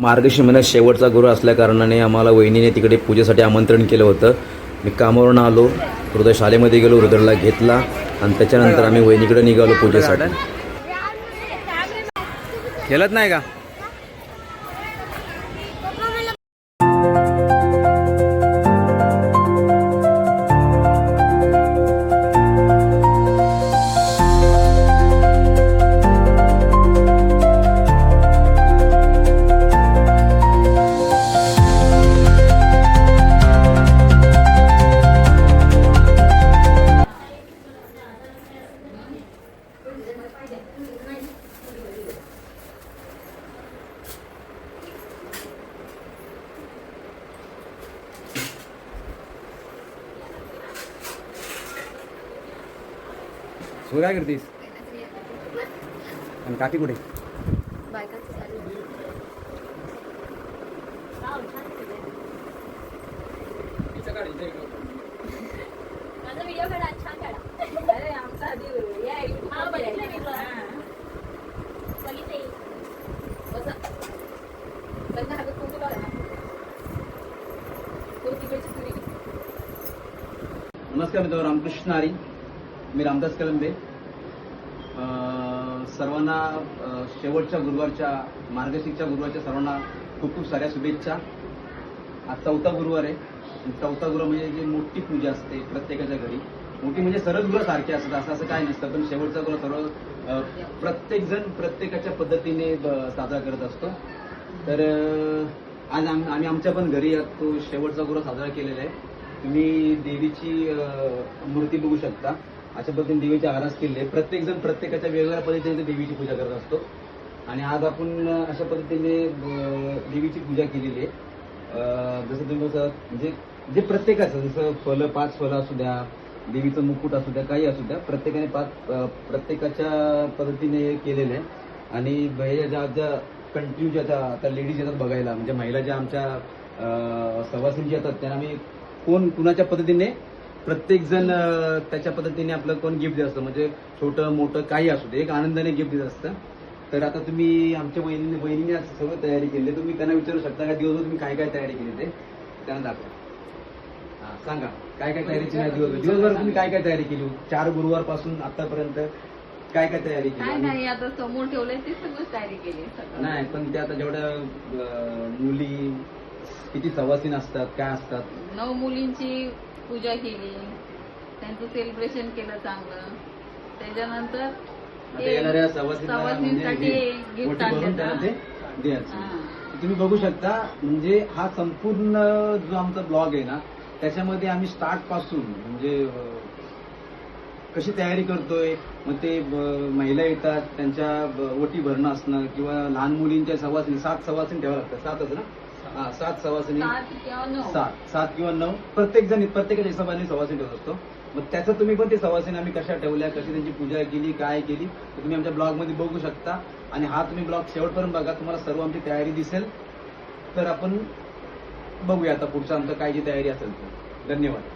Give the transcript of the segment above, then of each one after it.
मार्गशीर्ष महिन्यात शेवटचा गुरु असल्याकारणाने आम्हाला वहिनीने तिकडे पूजेसाठी आमंत्रण केलं होतं. मी कामावरून आलो, हृदय शाळेमध्ये गेलो, हृदयला घेतला आणि त्याच्यानंतर आम्ही वहिनीकडे निघालो पूजेसाठी. खेळत नाही का? तू काय करतेस? आणि काकी कुठे? नमस्कार मित्रांनो, रामकृष्ण हरी. मी रामदास कलंबे. सर्वांना शेवटच्या गुरुवारच्या, मार्गशीर्षच्या गुरुवारच्या सर्वांना खूप खूप साऱ्या शुभेच्छा. आज चौथा गुरुवार आहे. चौथा गुरुवार म्हणजे जी मोठी पूजा असते प्रत्येकाच्या घरी. मोठी म्हणजे सर्वच गुरु सारखे असतात असं काय नसतं, पण शेवटचा गुरु सर्व प्रत्येकजण प्रत्येकाच्या पद्धतीने साजरा करत असतो. तर आज आम्ही आमच्या पण घरी तो शेवटचा गुरु साजरा केलेला आहे. तुम्ही देवीची मूर्ती बघू शकता. अशा पद्धतीने देवीची आरास केली आहे. प्रत्येकजण प्रत्येकाच्या वेगवेगळ्या पद्धतीने देवीची पूजा करत असतो. आणि आज आपण अशा पद्धतीने देवीची पूजा केलेली आहे. जसं तुम्ही म्हणजे जे प्रत्येकाचं, जसं फलं 5 फलं असू द्या, देवीचं मुकुट असू द्या, काही असू द्या, प्रत्येकाने प्रत्येकाच्या पद्धतीने केलेलं आहे. आणि ज्या कंटिन्यू ज्या आता लेडीज येतात बघायला, म्हणजे महिला ज्या आमच्या सवासिनी येतात, त्यांना आम्ही कुणाच्या पद्धतीने प्रत्येकजण त्याच्या पद्धतीने आपलं कोण गिफ्ट देत असतं, म्हणजे छोटं मोठं काही असू दे, एक आनंदाने गिफ्ट देत असतं. तर आता तुम्ही आमच्या बहिणीने आज सगळं तयारी केली. तुम्ही त्यांना विचारू शकता का दिवसभर तुम्ही काय काय तयारी केली ते त्यांना दाखवा. सांगा काय काय तयारी केली दिवसभर तुम्ही काय काय तयारी केली? 4 गुरुवार पासून आतापर्यंत काय काय तयारी केली? नाही, आता समोर ठेवलंय ते सगळं तयारी केली. नाही, पण ते आता जेवढ्या मुली किती सवासीन असतात, काय असतात? 9 मुलींची पूजा केली, त्यांचं सेलिब्रेशन केलं चांगलं. त्याच्यानंतर येणाऱ्या सवासींसाठी गिफ्ट द्यायचं. तुम्ही बघू शकता, म्हणजे हा संपूर्ण जो आमचा ब्लॉग आहे ना, त्याच्यामध्ये आम्ही स्टार्ट पासून म्हणजे कशी तयारी करतोय. मग ते महिला येतात, त्यांच्या ओटी भरणं असणं, किंवा लहान मुलींच्या सवासिनी 7 सवासिनी ठेवावं लागतं. 7च ना? 7 सवासिनी, 7 किंवा 9 प्रत्येकाच्या हिशोबाने सवासिनी ठेवत असतो. मग त्याचं तुम्ही पण ते सवासिनी आम्ही कशा ठेवल्या, कशी त्यांची पूजा केली, काय केली, तर तुम्ही आमच्या ब्लॉगमध्ये बघू शकता. आणि हा तुम्ही ब्लॉग शेवटपर्यंत बघा, तुम्हाला सर्व आमची तयारी दिसेल. तर आपण बघूया आता पुढचं आमचं काय जी तयारी असेल तर. धन्यवाद.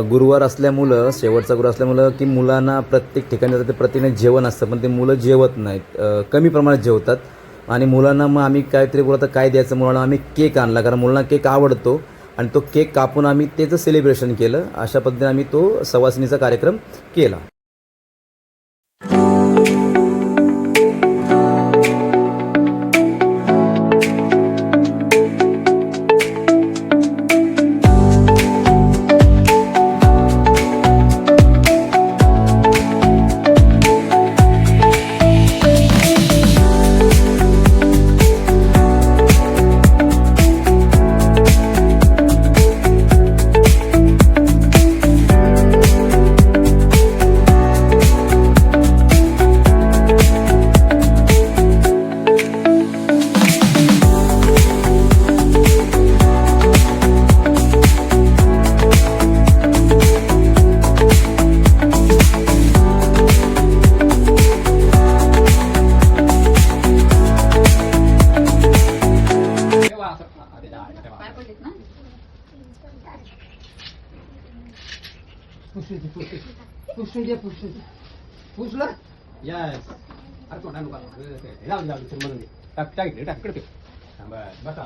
गुरुवार असल्यामुळं, शेवटचा गुरु असल्यामुळं की मुलांना प्रत्येक ठिकाणी जातं ते प्रतिने जेवण असतं, पण ते मुलं जेवत नाहीत, कमी प्रमाणात जेवतात. आणि मुलांना मग आम्ही काहीतरी बोलतो काय द्यायचं, मुलांना आम्ही केक आणला, कारण मुलांना केक आवडतो. आणि तो केक कापून आम्ही त्याचं सेलिब्रेशन केलं. अशा पद्धतीने आम्ही तो सवासणीचा कार्यक्रम केला. पाय पडलेत ना. पुसलं यस. अरे तोंडा नको लावून लावून म्हणून टाक टाक इकडे टाक इकडे बस बसा.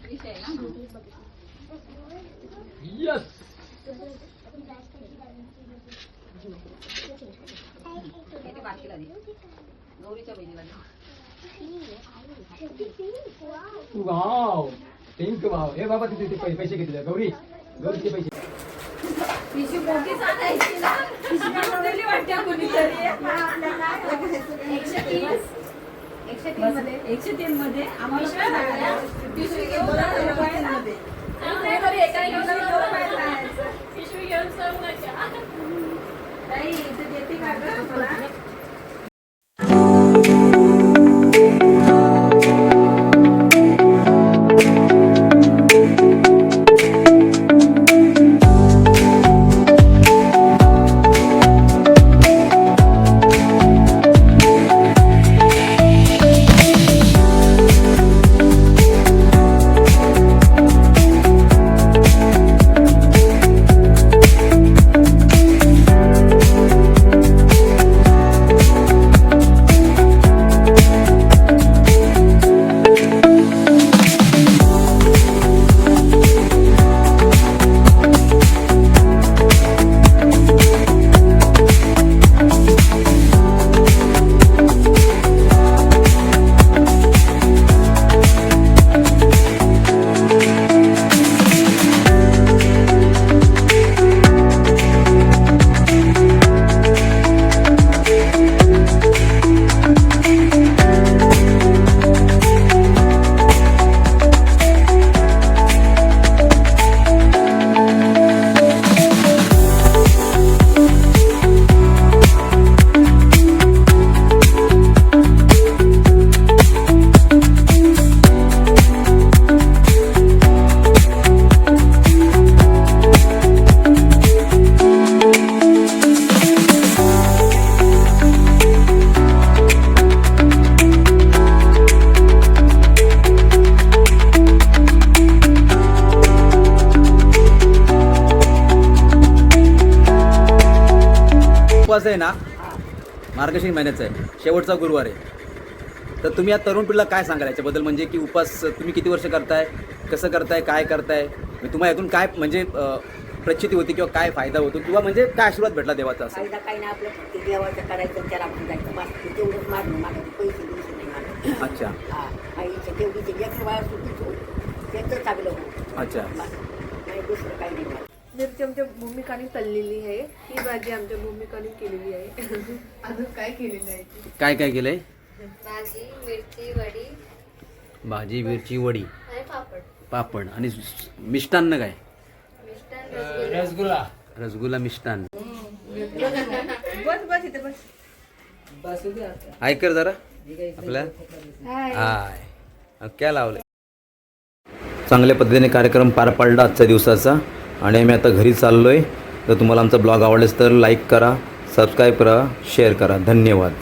विषय आहे ना. यस. किती बाकीला दे. गौरीच्या बहिणीला दे. Wow pink wow. हे बाबा तिथे पैसे घेतले गौरी. गौरीचे पैसे. पिशवी मोठीच आणायची ना. पिशवी दिली वाटते कोणीतरी. 103 मध्ये आम्हाला पिशवी घेऊन पिशवी घेऊन जाऊ नका. ताई इथे देते का गं मला? उपवास आहे ना, मार्गशीर्ष महिन्याचा आहे, शेवटचा गुरुवार आहे. तर तुम्ही या तरुण पिढीला काय सांगाल याच्याबद्दल, म्हणजे की उपवास तुम्ही किती वर्ष करताय, कसं करताय, काय करताय, तुम्हाला यातून काय म्हणजे प्रचिती होती किंवा काय फायदा होतो किंवा म्हणजे काय आशीर्वाद भेटला देवाचा असं? फायदा काही नाही, आपलं फक्त देवाचं करायचं, त्याला आपण जायचं बस. तेवढंच मागणं माझं पैसे दिवशी नाही मागणं. अच्छा. हा आईचं तेवढीच एक वाया सुटीच हो, त्याचं चांगलं हो. अच्छा. नाही दुसरं काही नाही मला. मिरची आमच्या भूमिकाने तळलेली आहे, ही भाजी आमच्या भूमिकाने केलेली आहे. अजून काय केलेलं आहे? काय काय केलंय? भाजी, मिरची, वडी, भाजी, मिरची, वडी, आणि पापड. पापड आणि मिष्टान्न काय? मिष्टान, रसगुल्ला. रसगुल्ला, मिष्टान्न. बस बस इथे बस. ऐकर जरा आपल्या हाय क्या लावलंय. चांगल्या पद्धतीने कार्यक्रम पार पडला आजच्या दिवसाचा आणि आम्ही आता घरी चाललोय. तर तुम्हाला आमचा ब्लॉग आवडलेस तर लाईक करा, सबस्क्राईब करा, शेअर करा. धन्यवाद.